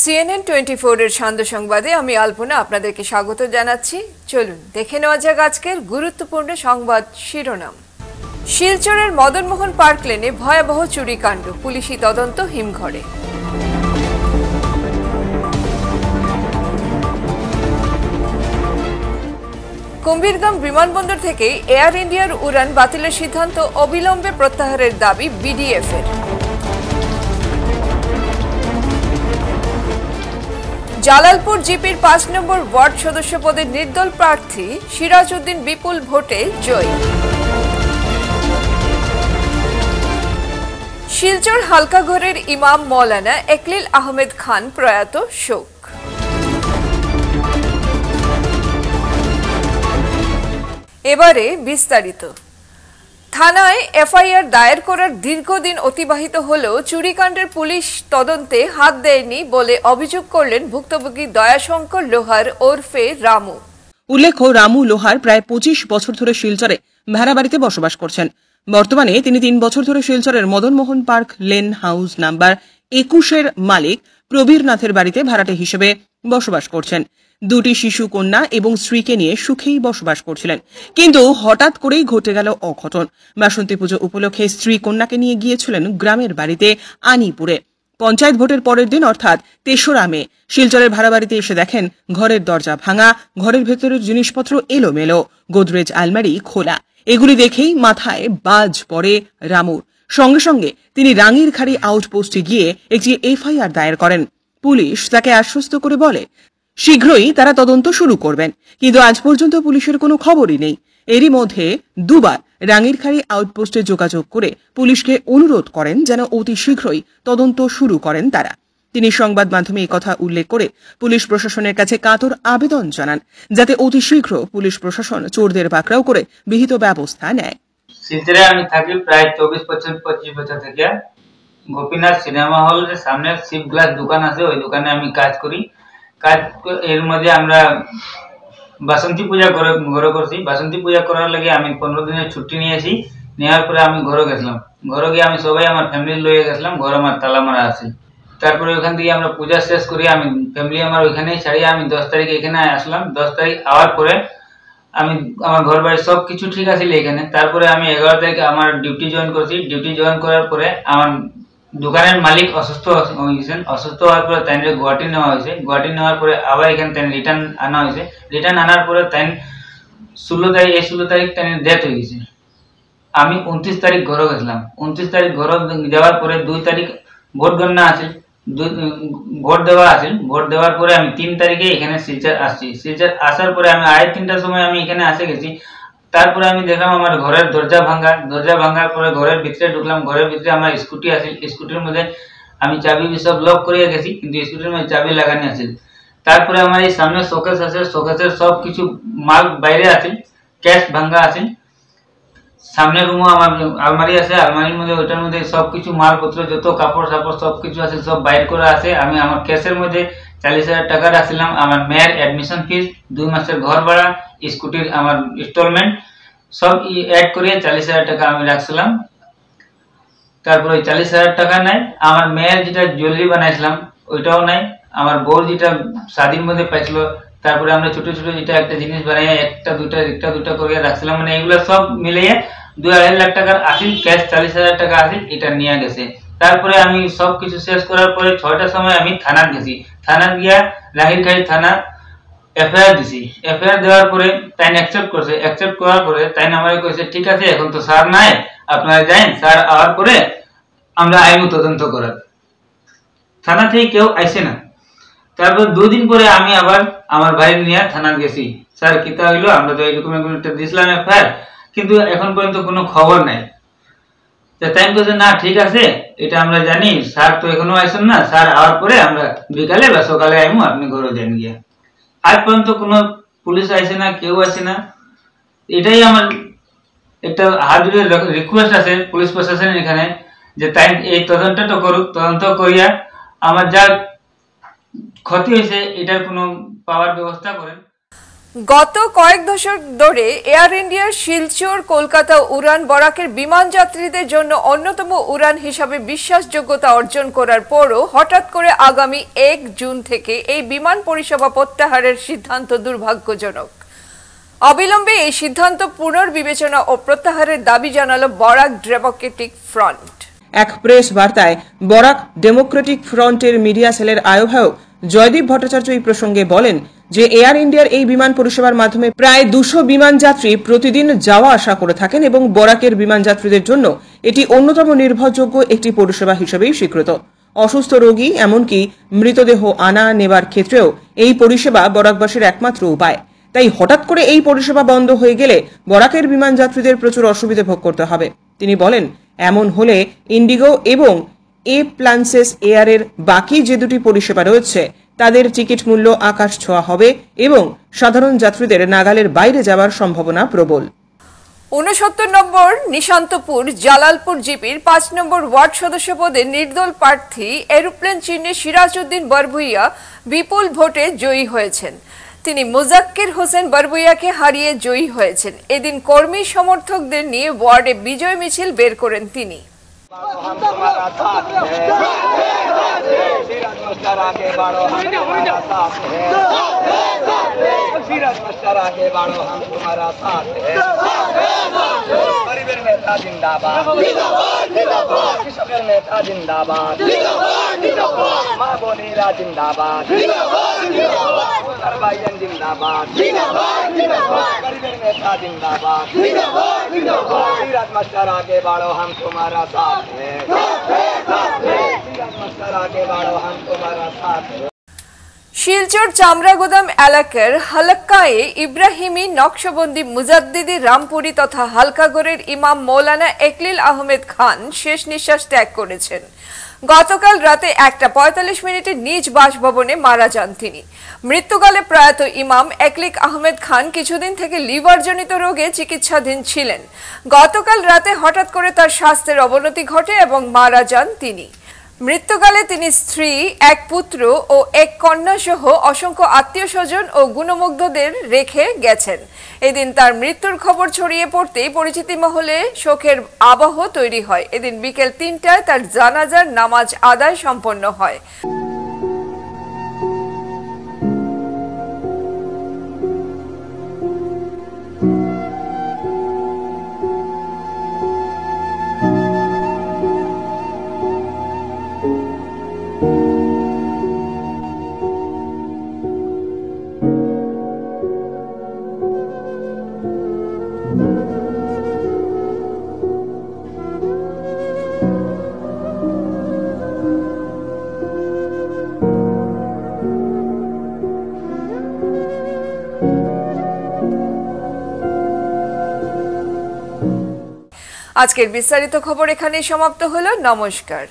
CNN 24 এর সান্ধ্য সংবাদে আমি আলপনা আপনাদেরকে স্বাগত জানাচ্ছি। চলুন দেখে নেওয়া যাক আজকের গুরুত্বপূর্ণ সংবাদ শিরোনাম। শিলচরের মদনমোহন পার্ক লেনে ভয়াবহ চুরিকাণ্ড, পুলিশি তদন্ত হিমঘরে। কুম্ভীরগাম বিমানবন্দর থেকে এয়ার ইন্ডিয়ার উড়ান বাতিলের সিদ্ধান্ত অবিলম্বে প্রত্যাহারের দাবি বিডিএফ এর। জালালপুর জিপির ৫ নম্বর ওয়ার্ড সদস্য পদে নির্দল প্রার্থী সিরাজ উদ্দিন বিপুল ভোটে জয়ী। শিলচর হালকাঘরের ইমাম মৌলানা একলিল আহমেদ খান প্রয়াত, শোক। এবারে বিস্তারিত। থানায় এফআইআর দায়ের করার দীর্ঘদিন অতিবাহিত হলেও চুরিকাণ্ডের পুলিশ তদন্তে হাত দেয়নি বলে অভিযোগ করলেন ভুক্তভোগী দয়াশঙ্কর লোহার ওরফে রামু। উল্লেখ্য, রামু লোহার প্রায় ২৫ বছর ধরে শিলচরে ভাড়াবাড়িতে বসবাস করছেন। বর্তমানে তিনি ৩ বছর ধরে শিলচরের Madanmohan park lane house number ২১-এর মালিক প্রবীর নাথের বাড়িতে ভাড়াটে হিসেবে বসবাস করছেন। ২টি শিশু কন্যা এবং স্ত্রীকে নিয়ে সুখেই বসবাস করছিলেন, কিন্তু হঠাৎ করেই ঘটে গেল অঘটন। বাসন্তী পুজো উপলক্ষে স্ত্রী কন্যাকে নিয়ে গিয়েছিলেন গ্রামের বাড়িতে আনিপুরে। পঞ্চায়েত ভোটের পরের দিন অর্থাৎ ৩রা মে শিলচরের ভাড়াবাড়িতে এসে দেখেন ঘরের দরজা ভাঙা, ঘরের ভেতরের জিনিসপত্র এলোমেলো, গোদরেজ আলমারি খোলা। এগুলি দেখেই মাথায় বাজ পড়ে রামুর। সঙ্গে সঙ্গে তিনি রাঙ্গিরখাড়ি আউটপোস্টে গিয়ে একটি এফআইআর দায়ের করেন। পুলিশ তাকে আশ্বস্ত করে বলে শীঘ্রই তারা তদন্ত শুরু করবেন, কিন্তু আজ পর্যন্ত পুলিশের কোনো খবরই নেই। এরই মধ্যে দুবার রাঙ্গিরখাড়ি আউটপোস্টে যোগাযোগ করে পুলিশকে অনুরোধ করেন যেন অতি শীঘ্রই তদন্ত শুরু করেন তারা। তিনি সংবাদ মাধ্যমে একথা উল্লেখ করে পুলিশ প্রশাসনের কাছে কাতর আবেদন জানান যাতে অতি শীঘ্র পুলিশ প্রশাসন চোরদের পাকড়াও করে বিহিত ব্যবস্থা নেয়। শিলচরে আমি থাকি প্রায় ২৪-২৫ বছর থেকে। গোপীনাথ সিনেমা হলের সামনে শিপ গ্লাস দোকান আছে, ওই দোকানে আমি কাজ করি। এর মধ্যে আমরা বাসন্তী পূজা ঘরে করছি। বাসন্তী পূজা করার লাগে আমি ১৫ দিনের ছুটি নিয়েছি। নেওয়ার পরে আমি ঘরে গেছিলাম। ঘরে গিয়ে আমি সবাই আমার ফ্যামিলি লয়ে গেছিলাম। ঘরে আমার তালা মারা আছে। তারপরে ওইখান থেকে আমরা পূজা শেষ করি, আমি ফ্যামিলি আমার ওইখানেই ছাড়িয়ে আমি ১০ তারিখে এখানে আসলাম। ১০ তারিখ আওয়ার পরে আমি আমার ঘর বাড়ি সব কিছু ঠিক আছে এখানে। তারপরে আমি ১১ তারিখে আমার ডিউটি জয়েন করছি। ডিউটি জয়েন করার পরে আমার দোকানের মালিক অসুস্থ হয়েছেন। অসুস্থ হওয়ার পরে তাই গুয়াহাটি নেওয়া হয়েছে। গুয়াহাটি নেওয়ার পরে আবার এখানে তাই রিটার্ন আনা হয়েছে। রিটার্ন আনার পরে তাই ১৬ তারিখ তাই ডেথ হয়ে গেছে। আমি ২৯ তারিখ ঘরে গেছিলাম। ২৯ তারিখ ঘরে যাওয়ার পরে ২ তারিখ ভোট গণনা আছে, ভোট দেওয়া আছে। ভোট দেওয়ার পরে আমি ৩ তারিখে এখানে শিলচর আসছি। শিলচর আসার পরে আমি ৩:৩টার সময় আমি এখানে আসে গেছি। তারপরে আমি দেখলাম আমার ঘরের দরজা ভাঙা। দরজা ভাঙার পরে ঘরের ভিতরে ঢুকলাম। ঘরের ভিতরে আমার স্কুটি আছে। স্কুটির মধ্যে আমি চাবি সব লক করিয়ে গেছি, কিন্তু স্কুটির মধ্যে চাবি লাগানি আছে। তারপরে আমার এই সামনে শোকেস আছে, শোকেসের সব কিছু মাল বাইরে আছে, ক্যাশ ভাঙা আছে। সামনে রুমও আমার আলমারি আছে, আলমারির মধ্যে ওইটার মধ্যে সবকিছু মালপত্র যত কাপড় সাপড় সবকিছু আছে সব বাইর করা আছে। আমি আমার ক্যাশের মধ্যে ৪০,০০০ টাকা রাখছিলাম। আমার মেয়ের অ্যাডমিশন ফিস, ২ মাসের ঘর ভাড়া, স্কুটির আমার ইনস্টলমেন্ট সব অ্যাড করে ৪০,০০০ টাকা আমি রাখছিলাম। তারপরে ওই ৪০,০০০ টাকা নাই। আমার মেয়ের যেটা জুয়েলারি বানাইছিলাম ওইটাও নাই। আমার বউর যেটা শাদির মধ্যে পাইছিল, তারপরে আমরা ছোট ছোট যেটা একটা জিনিস বানাই একটা দুটা করে রাখছিলাম, মানে এগুলো সব মিলিয়ে ২-২.৫ লাখ টাকার আসিল। ক্যাশ ৪০,০০০ টাকা আসিল, এটা নিয়ে গেছে। তারপরে আমি সব কিছু শেষ করার পরে ৬টার সময় আমি থানার গেছি। থানা গিয়া রাঙ্গিরখাড়ি থানা এফআইআর দিছি। এফআইআর দেওয়ার পরে তাই অ্যাকসেপ্ট করছে। অ্যাকসেপ্ট করার পরে তাই আমার কইছে ঠিক আছে এখন তো স্যার নাই, আপনারা যান, স্যার আওয়ার পরে আমরা আইনু তদন্ত করার। থানা থেকে কেউ আইসে না। তারপর ২ দিন পরে আমি আবার আমার ভাই নিয়ে থানা গেছি। স্যার কিতা হইলো, আমরা তো এইরকম একটা দিছিলাম এফআইআর, কিন্তু এখন পর্যন্ত কোনো খবর নাই। তাই বলছে না ঠিক আছে, এটা আমরা জানি, স্যার তো এখনো আইসেন না, স্যার আওয়ার পরে আমরা বিকালে বা সকালে আইমু, আপনি ঘরে যান গিয়া। আজ পর্যন্ত কোনো পুলিশ আইসে না, কেউ আসে না। এটাই আমার একটা হাত জোড়ে রিকোয়েস্ট আছে পুলিশ প্রশাসনের এখানে, যে তাই এই তদন্তটা করুক। তদন্ত করিয়া আমার যা ক্ষতি হয়েছে এটার কোনো পাওয়ার ব্যবস্থা করেন। গত কয়েক দশক ধরে এয়ার ইন্ডিয়ার শিলচর কলকাতা উড়ান বরাকের বিমান যাত্রীদের জন্য অন্যতম উড়ান হিসাবে বিশ্বাসযোগ্যতা অর্জন করার পরও হঠাৎ করে আগামী 1 জুন থেকে এই বিমান পরিষেবা প্রত্যাহারের সিদ্ধান্ত দুর্ভাগ্যজনক। অবিলম্বে এই সিদ্ধান্ত পুনর্বিবেচনা ও প্রত্যাহারের দাবি জানালো বরাক ডেমোক্রেটিক ফ্রন্ট। এক প্রেস বার্তায় বরাক ডেমোক্রেটিক ফ্রন্টের মিডিয়া সেলের আহ্বায়ক জয়দীপ ভট্টাচার্য এই প্রসঙ্গে বলেন যে এয়ার ইন্ডিয়ার এই বিমান পরিষেবার মাধ্যমে প্রায় 200 বিমান যাত্রী প্রতিদিন যাওয়া আসা করে থাকেন এবং বরাকের বিমান যাত্রীদের জন্য এটি অন্যতম নির্ভরযোগ্য একটি পরিষেবা হিসেবেই স্বীকৃত। অসুস্থ রোগী এমনকি মৃতদেহ আনা নেবার ক্ষেত্রেও এই পরিষেবা বরাকবাসীর একমাত্র উপায়। তাই হঠাৎ করে এই পরিষেবা বন্ধ হয়ে গেলে বরাকের বিমান যাত্রীদের প্রচুর অসুবিধা ভোগ করতে হবে। তিনি বলেন, এমন হলে ইন্ডিগো এবং এ প্লানসেস এয়ারের বাকি যে দুটি পরিষেবা রয়েছে তাদের টিকিট মূল্য আকাশ ছোঁয়া হবে এবং সাধারণ যাত্রীদের নাগালের বাইরে যাওয়ার সম্ভাবনা প্রবল। 69 নম্বর নিশান্তপুর জালালপুর জিপির 5 নম্বর ওয়ার্ড সদস্য পদে নির্দল প্রার্থী এরোপ্লেন চিহ্নে সিরাজউদ্দিন বরভুইয়া বিপুল ভোটে জয়ী হয়েছেন। তিনি মুজাক্কির হোসেন বরভুইয়াকে হারিয়ে জয়ী হয়েছেন। এদিন কর্মী সমর্থকদের নিয়ে ওয়ার্ডে বিজয় মিছিল বের করেন তিনি। गरीबेर नेता जिंदाबाद, कृषकेर नेता जिंदाबाद, माँ बोनीरा जिंदाबाद, भाईजान जिंदाबाद, गरीबेर नेता जिंदाबाद, धीरज मास्टर आगे बढ़ो हम तुम्हारा साथ हैं, धीरज मास्टर आगे बढ़ो हम तुम्हारा साथ हैं। শিলচর চামড়াগুদাম এলাকার হালক্কায়ে ইব্রাহিমী নকশবন্দি মুজাদ্দিদি রামপুরি তথা হালকাগড়ের ইমাম মৌলানা একলিল আহমেদ খান শেষ নিঃশ্বাস ত্যাগ করেছেন। গতকাল রাতে 1:45 নিজ বাসভবনে মারা যান তিনি। মৃত্যুকালে প্রয়াত ইমাম একলিক আহমেদ খান কিছুদিন থেকে লিভারজনিত রোগে চিকিৎসাধীন ছিলেন। গতকাল রাতে হঠাৎ করে তার স্বাস্থ্যের অবনতি ঘটে এবং মারা যান তিনি। মৃত্যুকালে তিনি স্ত্রী, এক পুত্র ও এক কন্যা সহ অসংখ্য আত্মীয় স্বজন ও গুণমুগ্ধদের রেখে গেছেন। এদিন তার মৃত্যুর খবর ছড়িয়ে পড়তেই পরিচিতি মহলে শোকের আবহ তৈরি হয়। এদিন বিকেল 3টায় তার জানাজার নামাজ আদায় সম্পন্ন হয়। আজকের বিস্তারিত খবর এখানেই সমাপ্ত হলো। নমস্কার।